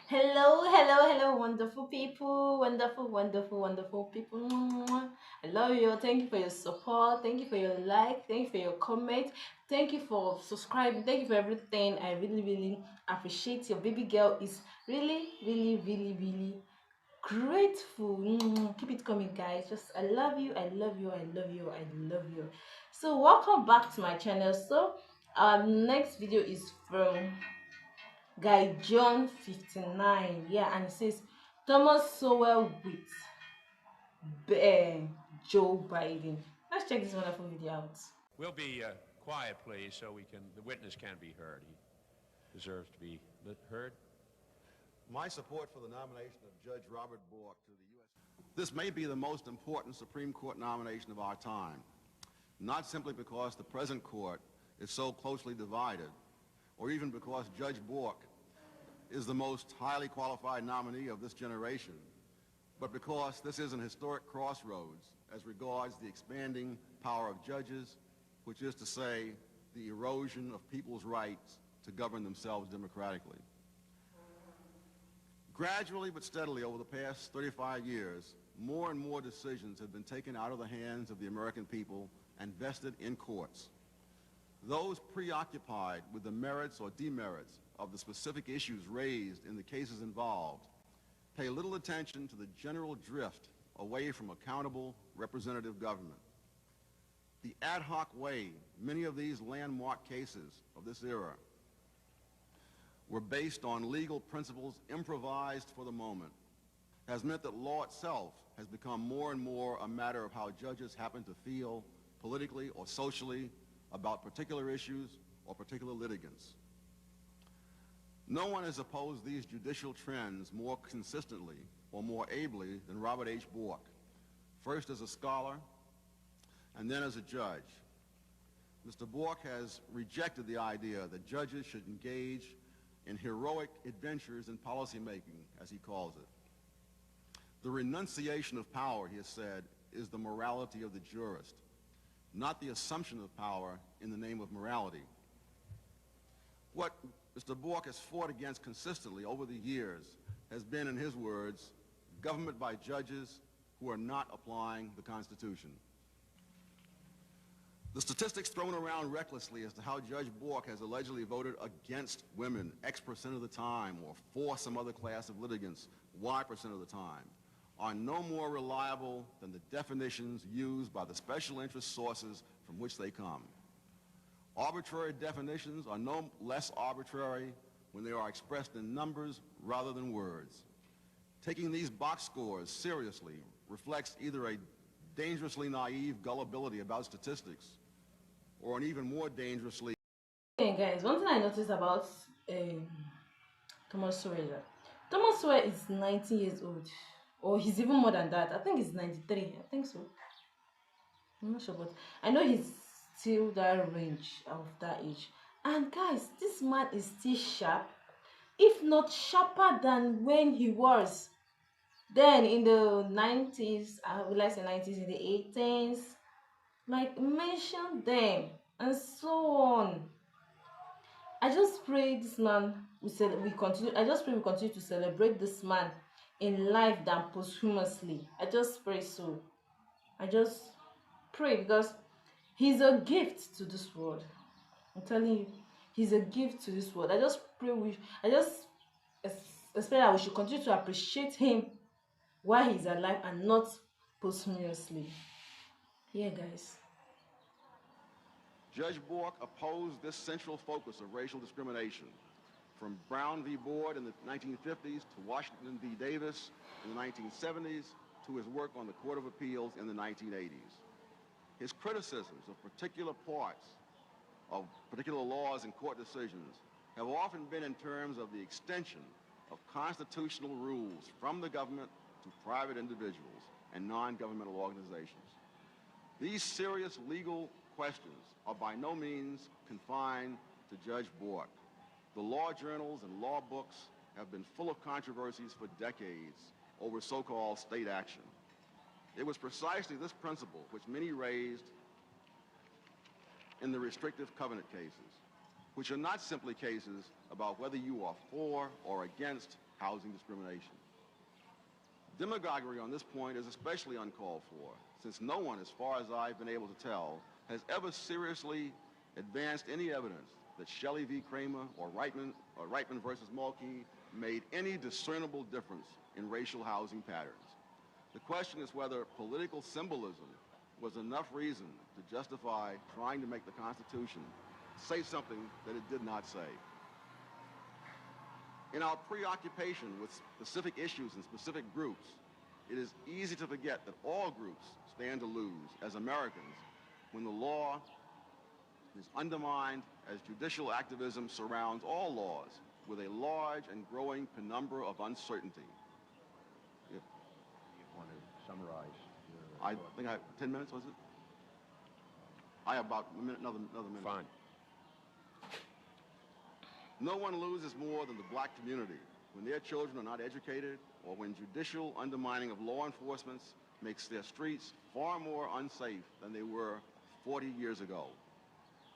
Hello, hello, hello, wonderful people, wonderful, wonderful, wonderful people. Mwah. I love you. Thank you for your support. Thank you for your like. Thank you for your comment. Thank you for subscribing. Thank you for everything. I really, really appreciate your baby girl is really, really, really, really grateful. Keep it coming, guys. Just I love you. I love you. I love you. I love you. So welcome back to my channel. So our next video is from Guy John 59. Yeah, and it says Thomas Sowell with Joe Biden. Let's check this wonderful video out. We'll be quiet, please, so the witness can be heard. He deserves to be heard. My support for the nomination of Judge Robert Bork to the U.S. This may be the most important Supreme Court nomination of our time, not simply because the present court is so closely divided, or even because Judge Bork is the most highly qualified nominee of this generation, but because this is an historic crossroads as regards the expanding power of judges, which is to say, the erosion of people's rights to govern themselves democratically. Gradually but steadily over the past 35 years, more and more decisions have been taken out of the hands of the American people and vested in courts. Those preoccupied with the merits or demerits of the specific issues raised in the cases involved pay little attention to the general drift away from accountable representative government. The ad hoc way many of these landmark cases of this era were based on legal principles improvised for the moment has meant that law itself has become more and more a matter of how judges happen to feel politically or socially about particular issues or particular litigants. No one has opposed these judicial trends more consistently or more ably than Robert H. Bork, first as a scholar and then as a judge. Mr. Bork has rejected the idea that judges should engage in heroic adventures in policymaking, as he calls it. The renunciation of power, he has said, is the morality of the jurist, not the assumption of power in the name of morality. What Mr. Bork has fought against consistently over the years has been, in his words, government by judges who are not applying the Constitution. The statistics thrown around recklessly as to how Judge Bork has allegedly voted against women X% of the time or for some other class of litigants Y% of the time are no more reliable than the definitions used by the special interest sources from which they come. Arbitrary definitions are no less arbitrary when they are expressed in numbers rather than words. Taking these box scores seriously reflects either a dangerously naive gullibility about statistics or an even more dangerously... Okay, guys, one thing I noticed about um, Thomas Sowell. Thomas Sowell is 19 years old, or he's even more than that. I think he's 93. I think so. I'm not sure, but I know he's still that range of that age. And guys, this man is still sharp, if not sharper than when he was then in the 90s. I would like say 90s, in the 80s, like mention them and so on. I just pray this man we continue. I just pray we continue to celebrate this man in life than posthumously. I just pray so. I just pray because he's a gift to this world. I'm telling you, he's a gift to this world. I just pray I just expect that we should continue to appreciate him while he's alive and not posthumously. Yeah, guys. Judge Bork opposed this central focus of racial discrimination, from Brown v. Board in the 1950s to Washington v. Davis in the 1970s to his work on the Court of Appeals in the 1980s. His criticisms of particular parts of particular laws and court decisions have often been in terms of the extension of constitutional rules from the government to private individuals and non-governmental organizations. These serious legal questions are by no means confined to Judge Bork. The law journals and law books have been full of controversies for decades over so-called state action. It was precisely this principle which many raised in the restrictive covenant cases. which are not simply cases about whether you are for or against housing discrimination. Demagoguery on this point is especially uncalled for, since no one, as far as I've been able to tell, has ever seriously advanced any evidence that Shelley v. Kramer or Reitman versus Mulkey made any discernible difference in racial housing patterns. The question is whether political symbolism was enough reason to justify trying to make the Constitution say something that it did not say. In our preoccupation with specific issues and specific groups, it is easy to forget that all groups stand to lose as Americans when the law is undermined as judicial activism surrounds all laws with a large and growing penumbra of uncertainty. You want to summarize your I think I have 10 minutes, was it? I have about a minute, another minute. Fine. No one loses more than the black community when their children are not educated or when judicial undermining of law enforcement makes their streets far more unsafe than they were 40 years ago.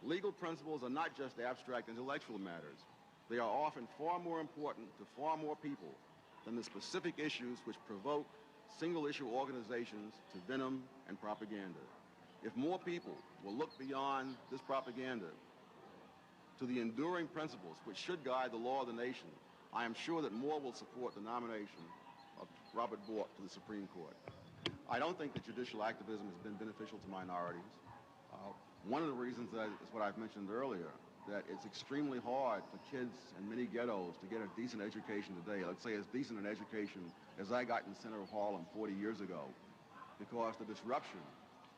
Legal principles are not just abstract intellectual matters. They are often far more important to far more people than the specific issues which provoke single-issue organizations to venom and propaganda. If more people will look beyond this propaganda to the enduring principles which should guide the law of the nation, I am sure that more will support the nomination of Robert Bork to the Supreme Court. I don't think that judicial activism has been beneficial to minorities. One of the reasons that is what I've mentioned earlier, that it's extremely hard for kids in many ghettos to get a decent education today. Let's say as decent an education as I got in the center of Harlem 40 years ago, because the disruption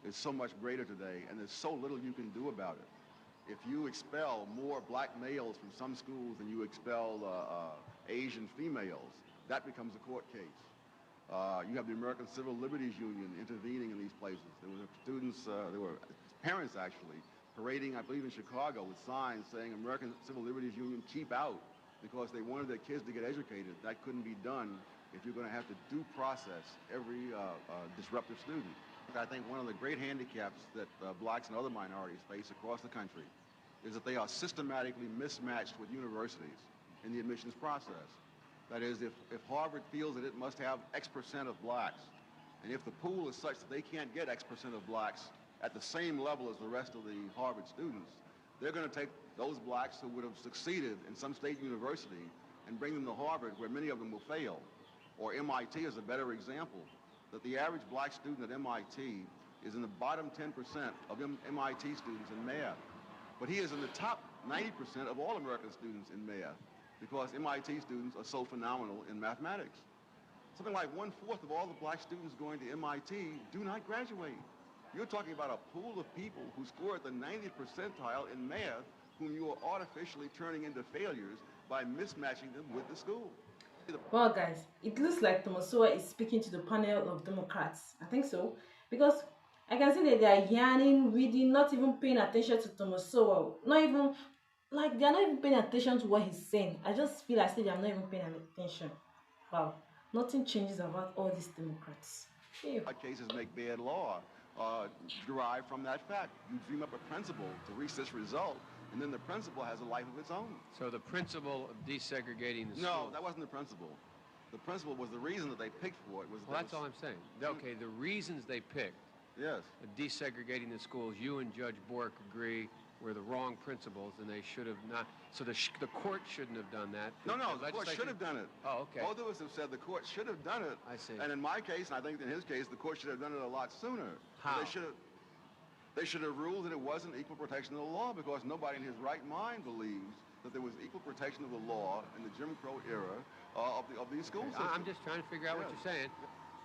is so much greater today and there's so little you can do about it. If you expel more black males from some schools than you expel Asian females, that becomes a court case. You have the American Civil Liberties Union intervening in these places. There were students, there were parents actually, parading, I believe in Chicago, with signs saying American Civil Liberties Union, keep out, because they wanted their kids to get educated. That couldn't be done if you're going to have to due process every disruptive student. I think one of the great handicaps that blacks and other minorities face across the country is that they are systematically mismatched with universities in the admissions process. That is, if Harvard feels that it must have X% of blacks, and if the pool is such that they can't get X% of blacks at the same level as the rest of the Harvard students, they're going to take those blacks who would have succeeded in some state university and bring them to Harvard, where many of them will fail. Or MIT is a better example, that the average black student at MIT is in the bottom 10% of MIT students in math. But he is in the top 90% of all American students in math, because MIT students are so phenomenal in mathematics. Something like 1/4 of all the black students going to MIT do not graduate. You're talking about a pool of people who score at the 90th percentile in math, whom you are artificially turning into failures by mismatching them with the school. Well, guys, it looks like Thomas Sowell is speaking to the panel of Democrats. I think so, because I can see that they are yarning, reading, not even paying attention to Thomas Sowell. Not even, like, they are not even paying attention to what he's saying. I just feel as if they are not even paying attention. Wow, nothing changes about all these Democrats. Ew. Cases make bad law derived from that fact. You dream up a principle to reach this result, and then the principle has a life of its own. So the principle of desegregating the No, schools. that wasn't the principle. The principle was the reason that they picked for it. Well, that's all I'm saying. Okay, the reasons they picked, Yes. desegregating the schools, you and Judge Bork agree were the wrong principles, and they should have not. So the court shouldn't have done that. No, the court should have done it. Oh, okay. Both of us have said the court should have done it. I see. And in my case, and I think in his case, the court should have done it a lot sooner. How? They should have ruled that it wasn't equal protection of the law, because nobody in his right mind believes that there was equal protection of the law in the Jim Crow era of these school systems. I'm just trying to figure out what you're saying.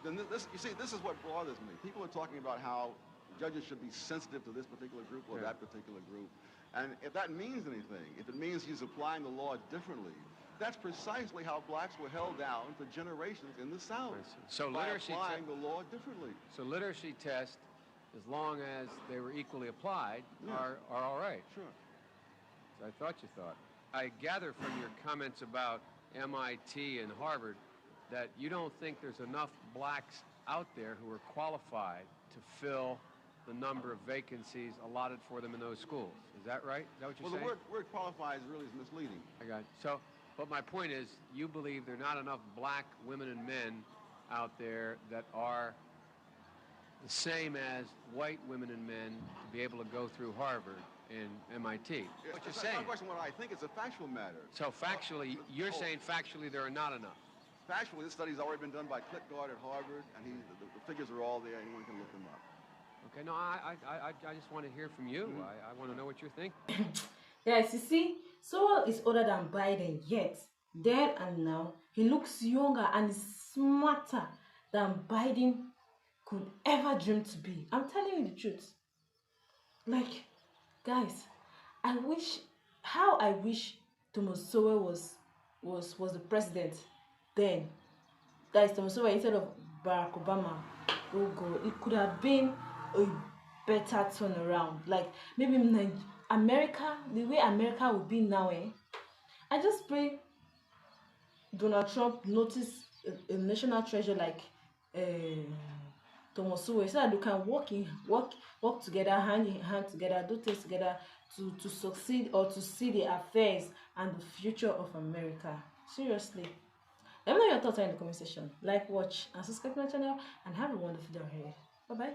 Then you see, this is what bothers me. People are talking about how judges should be sensitive to this particular group or that particular group. And if that means anything, if it means he's applying the law differently, that's precisely how blacks were held down for generations in the South. So by literacy applying the law differently. So literacy tests, as long as they were equally applied, are all right. Sure. So I thought you thought. I gather from your comments about MIT and Harvard that you don't think there's enough blacks out there who are qualified to fill the number of vacancies allotted for them in those schools. Is Is that right? Is that what you're Well, saying? the word qualifies really is misleading. I got it. So, but my point is, you believe there are not enough black women and men out there that are the same as white women and men to be able to go through Harvard and MIT. What you're It's saying. not a question of what I think. It's a factual matter. So factually, you're saying factually there are not enough. Factually, this study's already been done by Clipgard at Harvard, and the figures are all there. Anyone can look them up. Okay, no, I just want to hear from you. I want to know what you're thinking. Yes, you see, Sowell is older than Biden, yet then and now he looks younger and is smarter than Biden could ever dream to be. I'm telling you the truth. Like, guys, I wish Thomas Sowell was the president then. That is Thomas Sowell instead of Barack Obama. Oh God, it could have been a better turnaround. Like maybe America, the way America would be now, I just pray Donald Trump notice a national treasure like Thomas Sowell so that they can work together, hand in hand together, do things together to succeed or to see the affairs and the future of America. Seriously. Let me know your thoughts in the comment section. Like, watch, and subscribe to my channel, and have a wonderful day ahead. Bye bye.